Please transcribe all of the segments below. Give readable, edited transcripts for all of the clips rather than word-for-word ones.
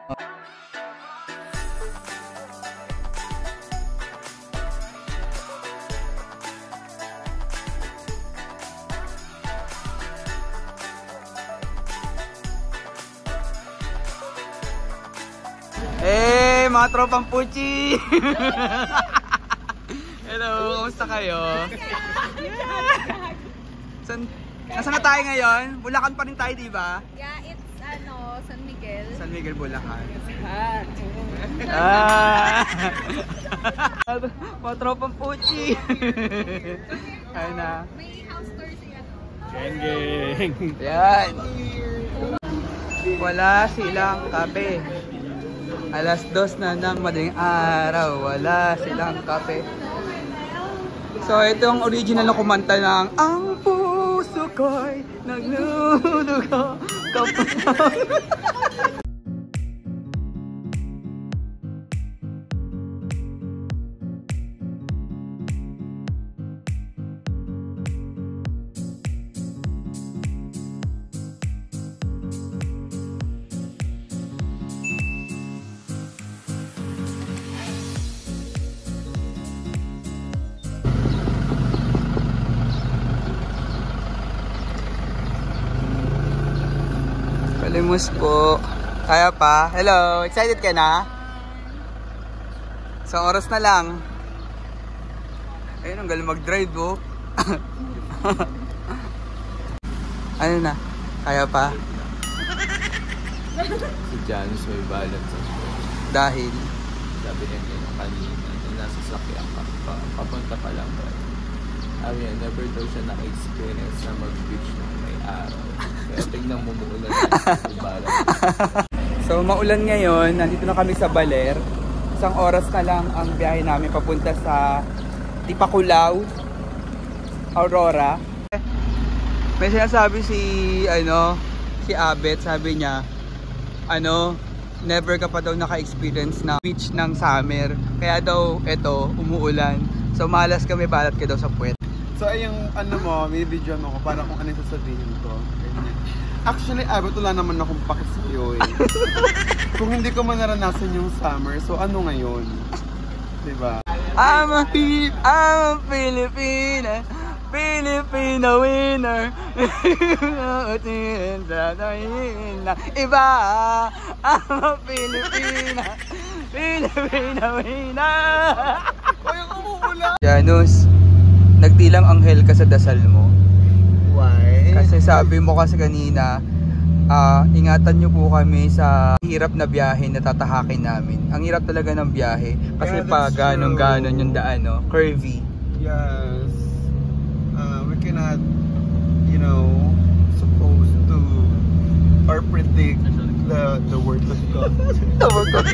Eh, mga tropang Puchi! Hello, kamusta kayo? Nasaan na tayo ngayon? Bulacan pa rin tayo, di ba? Yeah, it's San Miguel. San Miguel, Bulacan. Mga tropang Puchi! Ayun na. May house tour siya. Geng! Yan! Wala silang kape. Alas 2 na ng madaling araw, wala silang kape. So ito yung original na kumanta ng Ang puso ko'y naglulugaw kapag Palimus po. Kaya pa. Hello, excited ka na? Isang oras na lang. Ayun, ang galing mag-drive oh. Ano na? Kaya pa? Si Janus may balance sa Dahil? sabi niya kanina na nasa sakyan papunta pa lang ba? Sabi niya, never daw siya na-experience na mag-beach ng may araw. Kaya tignan mo muulan na balance. So maulan ngayon, nandito na kami sa Baler. Isang oras na lang ang biyahe namin papunta sa Tipakulao, Aurora. May sinasabi si Abet, sabi niya, never ka pa daw naka-experience na beach ng summer. Kaya daw ito, umuulan. So malas kami, balat ka daw sa puwet. So ayong may video mo ko para kung ano yung sasabihin ko. Actually, Abet, wala naman akong pakisa'yo eh. Kung hindi ko man naranasan yung summer, so ano ngayon? Diba? I'm a Filipina, Filipino winner. Iba, I'm a Filipina, Filipino winner. Ay, ang umuulan! Janus, nagtilang anghel ka sa dasal mo. Why? Kasi sabi mo kasi kanina, ingatan nyo po kami sa hirap na biyahe na tatahakin namin. Ang hirap talaga ng biyahe. Kasi Yeah, pa that's ganon-ganon yung daan, no? Curvy. Yes. We cannot, supposed to or predict the word of God. The word of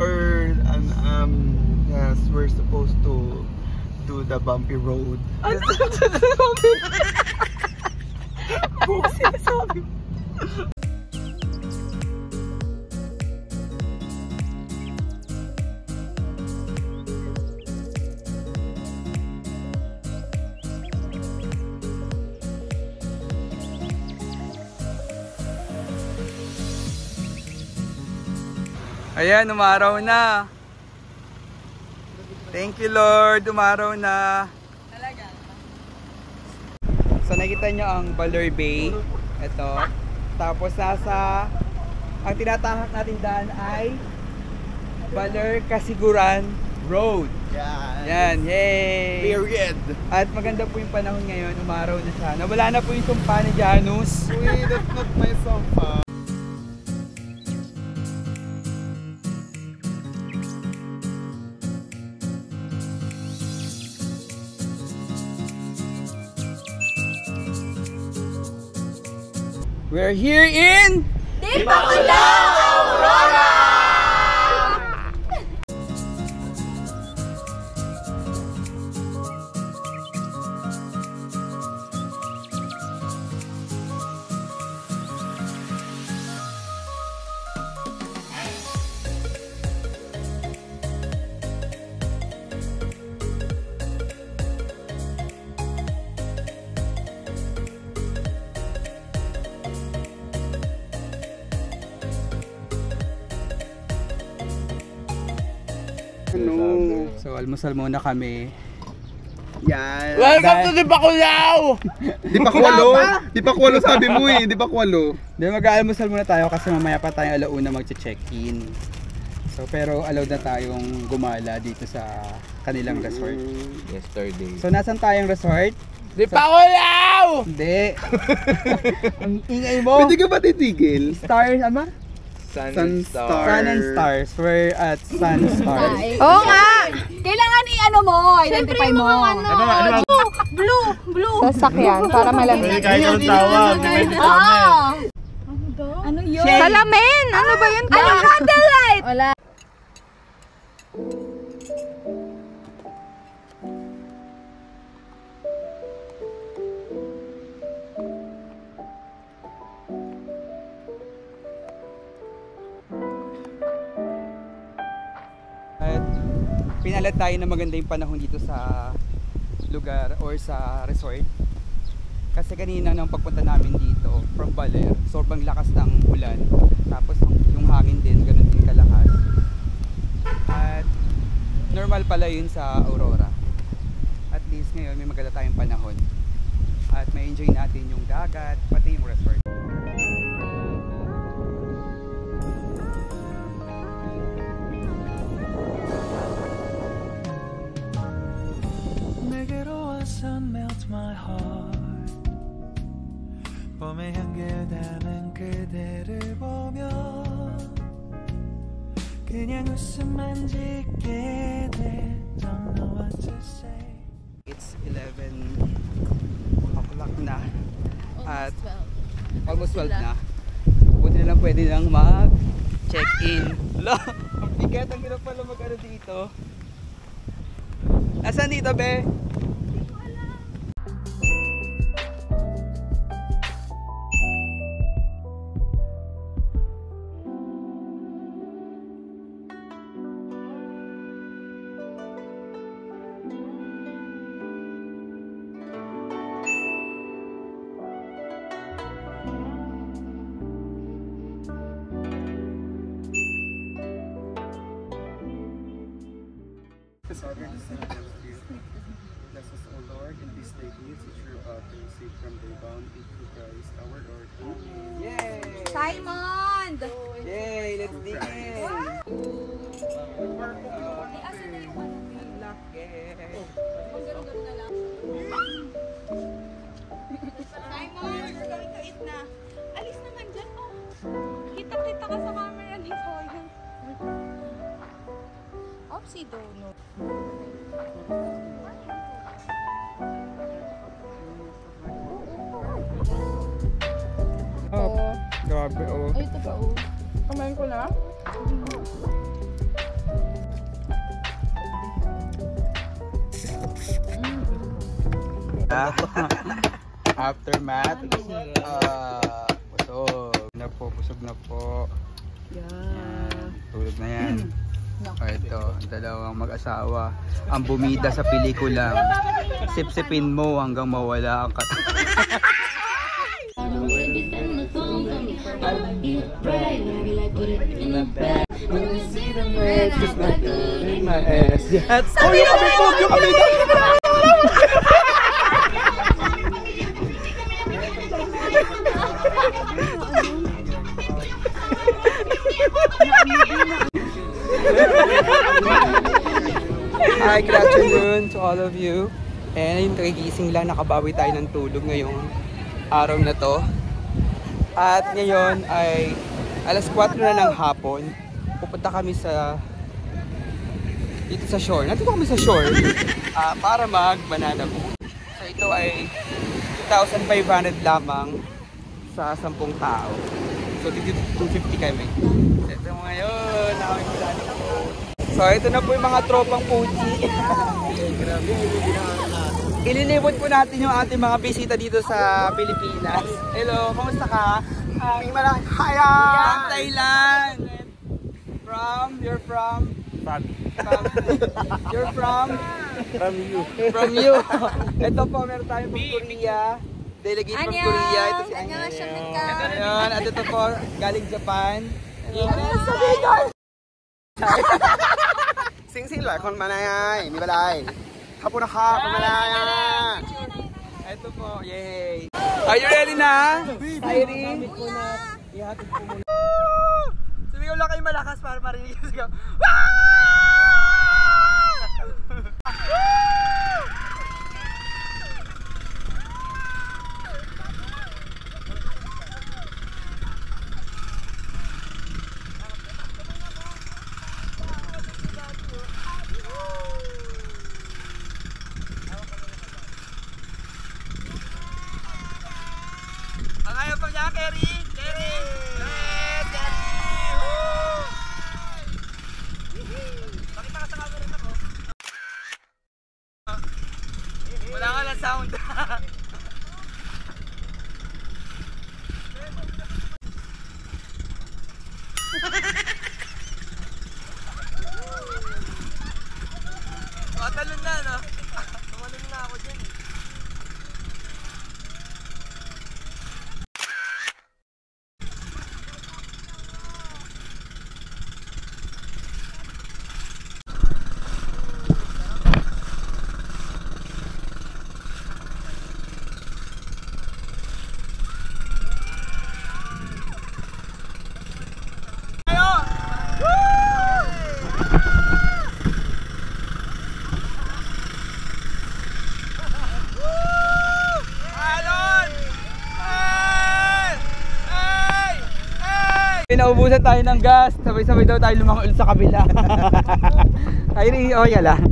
Or yes, we're supposed to do the bumpy road. Ayan, umaraw na. Thank you Lord, umaraw na. Talaga? So nakita nyo ang Baler Bay. Ito. Tapos ang tinatahak natin daan ay Baler Kasiguran Road. Yan, yay! Period. At maganda po yung panahon ngayon, umaraw na siya. Nawala na po yung sumpa ni Janus. Wait, that's not my song. We're here in Tipakulao, Aurora! Ano? So, almusal muna kami. Yan. Welcome to the Bacalao! Di pa kwalo? Di pa kwalo sabi mo eh. Di pa kwalo? Then mag-aalmusal muna tayo kasi mamaya pa tayong alauna mag-check-in. So, pero allowed na tayong gumala dito sa kanilang resort. Yesterday. So, nasan tayong resort? Di Bacalao! Hindi. Ang ingay mo. Pwede ka ba titigil? Stars, ano ba? Sun Star. Sun and Stars. We're at Sun Stars. Oo nga! Kailangan i-ano mo, identify mo. Blue. Sasakyan, para malamig. Kahit anong tawag, di pwede Ano yun? Salamin! Ano ba yun? Ano candlelight? Wala. At pinalat tayo na maganda yung panahon dito sa lugar or sa resort. Kasi kanina nang pagpunta namin dito from Baler, sobrang lakas ng ulan. Tapos yung hangin din, ganun din kalakas. At normal pala yun sa Aurora. At least ngayon may maganda tayong panahon. At may enjoy natin yung dagat, pati yung resort. Melt my heart 봄의 향기를 담은 그대를 보며 그냥 웃음만 짓게 돼 Don't know what to say It's 11 o'clock na at almost 12 na. Buti na lang pwede lang mag-check-in. Wala, ang bigat, ang hirap pala mag-ano dito. Nasaan dito, be? Father, the Son, and the Spirit. Bless us, O Lord, in this day gifts which we're about to receive from thy bounty through Christ our Lord. Amen. Yay! Simon! Yay! Let's dig in! Simon, we're going to eat na. Alis naman dyan, oh. Kita-kita ka sa camera ni Soyong. Oopsie donut. Oh, grabe oh. Ay, ito ba oh. Kumain ko na? Aftermath. Busog na po. Yan. Tulog na yan. Ito, dalawang mag-asawa. Ang bumida sa pelikulang sip-sipin mo hanggang mawala ang Sabi na mo! Hi, good afternoon to all of you. And ayun, kagigising lang, nakabawi tayo ng tulog ngayong araw na to. At ngayon ay alas 4 na ng hapon. Pupunta kami dito sa shore. Nandito kami sa shore para mag-banana boat. So ito ay 2,500 lamang sa 10 tao. So dito 250 kami. Ito ngayon, banana boat. So ito na po yung mga tropang puchi. Ililibot po natin yung ating mga bisita dito sa Pilipinas. Hello, kamusta ka? Hiya! From Thailand! You're from? You're from? From you. Ito po, meron tayong from Korea. Delegate from Korea. Ito si Anya. Ayan, at ito po, galing Japan. ซิ่งๆหลายคนมาเลยมีอะไรขอบคุณนะครับมาเลย Ito po, yay! Are you ready na? Irene? Sumigaw lang kayo malakas para marinig yung sigaw. Ang ayaw pa niya, Kerry! Kerry! Yes! Kerry! Woo! Pakita ka sa camera na ko. Wala ka lang sound. Matalon na, no? Tumalon na ako dyan. Pinaubusan tayo ng gas, sabay-sabay daw tayo lumangon ulit sa kabila. Kyrie, okay lang.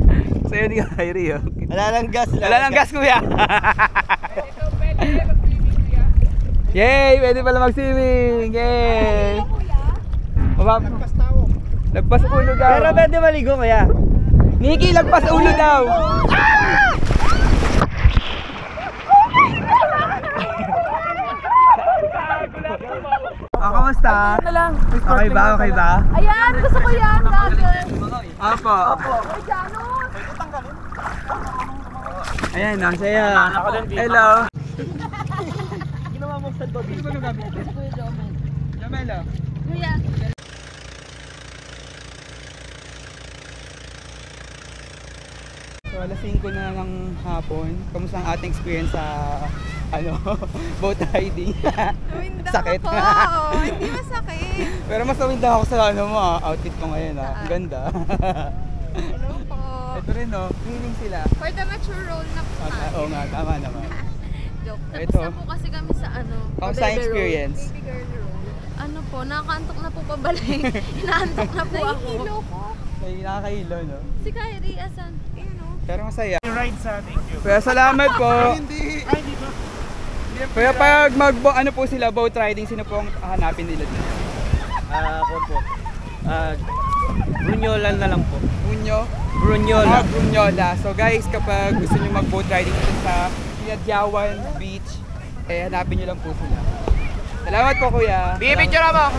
Sa'yo ni Kyrie, okay. Wala lang gas. Wala lang gas, kuya. Yay! Pwede pala mag-swimming! Yay! Lagpas tao. Lagpas ulo daw. Pero pwede maligo, kuya. Nikki, lagpas ulo daw. Kamusta? Ano lang? Okay ba? Okay ba? Ayan, gusto ko yan, gagawin. Opo. Ay, Janos. Ayan, saya. Hello. Ginawa mo sa Bobby. Ano ba gamit? Jamela. Kuya. So, alas 5 na ng hapon. Kamusta ang ating experience sa boat riding? Nawinda Sakit. ako. Hindi masakit. Pero mas nawinda ako sa outfit ko ngayon. Ang ganda. Hello po. Ito rin feeling sila. For the mature role na po tayo. Oo nga, tama naman. Joke. Ito. Tapos na po kasi kami sa Kamusta ang experience? Baby girl role. Ano po, nakakantok na po pabalik. Inaantok na po ako. Nahihilo ko. May nakakahilo, no? Si Kyrie, asan? Ayun o. Pero masaya. Right sa thank you. Kaya salamat po. Hindi. Ay, dito. Kaya pag po sila boat riding, sino po ang hanapin nila dito? Ako po. Brunyolan na lang po. Brunyola. Brunyola. So guys, kapag gusto nyo mag boat riding dito sa Pinadyawan Beach, hanapin nyo lang po sila. Salamat po, kuya. Bibidyo mo!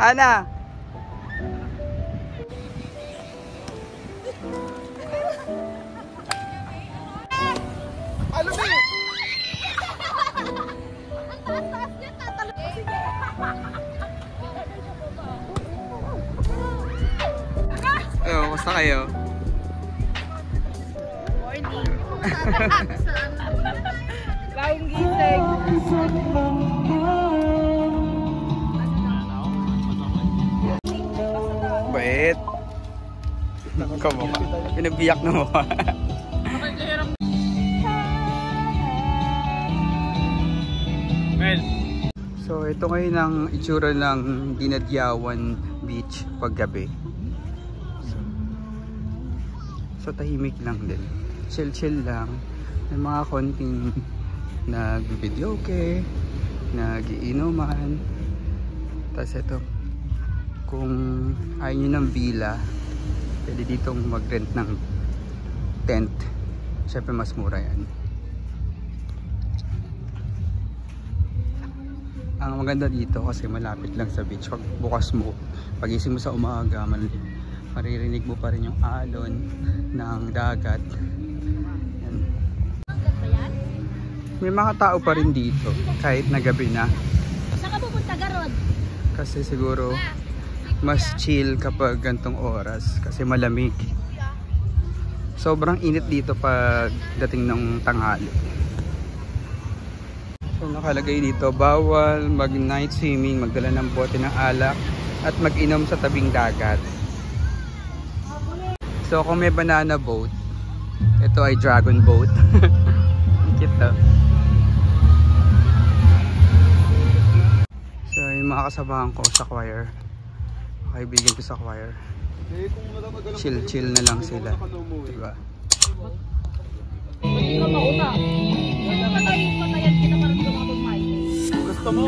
Hana! Ano ba? Ang taas-taas niya, tatalog. Sige. Kumusta kayo? Morning. Bagong gising. Bait. Come on. Pinabiyak na mo. So ito ngayon ang itsura ng Pinadyawan Beach paggabi. So tahimik lang din. Chill lang. May mga konting nag-videoke, nag-iinuman. Tapos ito, kung ayaw nyo ng villa, pwede ditong mag-rent ng tent. Siyempre mas mura yan. Ang maganda dito kasi malapit lang sa beach. Pag bukas mo, pagising mo sa umaga, maririnig mo pa rin yung alon ng dagat. Yan. may mga tao pa rin dito kahit na gabi na. Saan ka pupunta, Garod? Kasi siguro mas chill kapag gantong oras kasi malamig. Sobrang init dito pag dating ng tanghali. So nakalagay dito, bawal mag night swimming, magdala ng bote ng alak at mag-inom sa tabing dagat. So kung may banana boat, ito ay dragon boat. Cute to. So yung mga kasamahan ko sa choir, kaibigan ko sa choir, chill na lang sila, diba? Hindi ka mauna. Patayan kita para hindi ka makapag-mic. Gusto mo,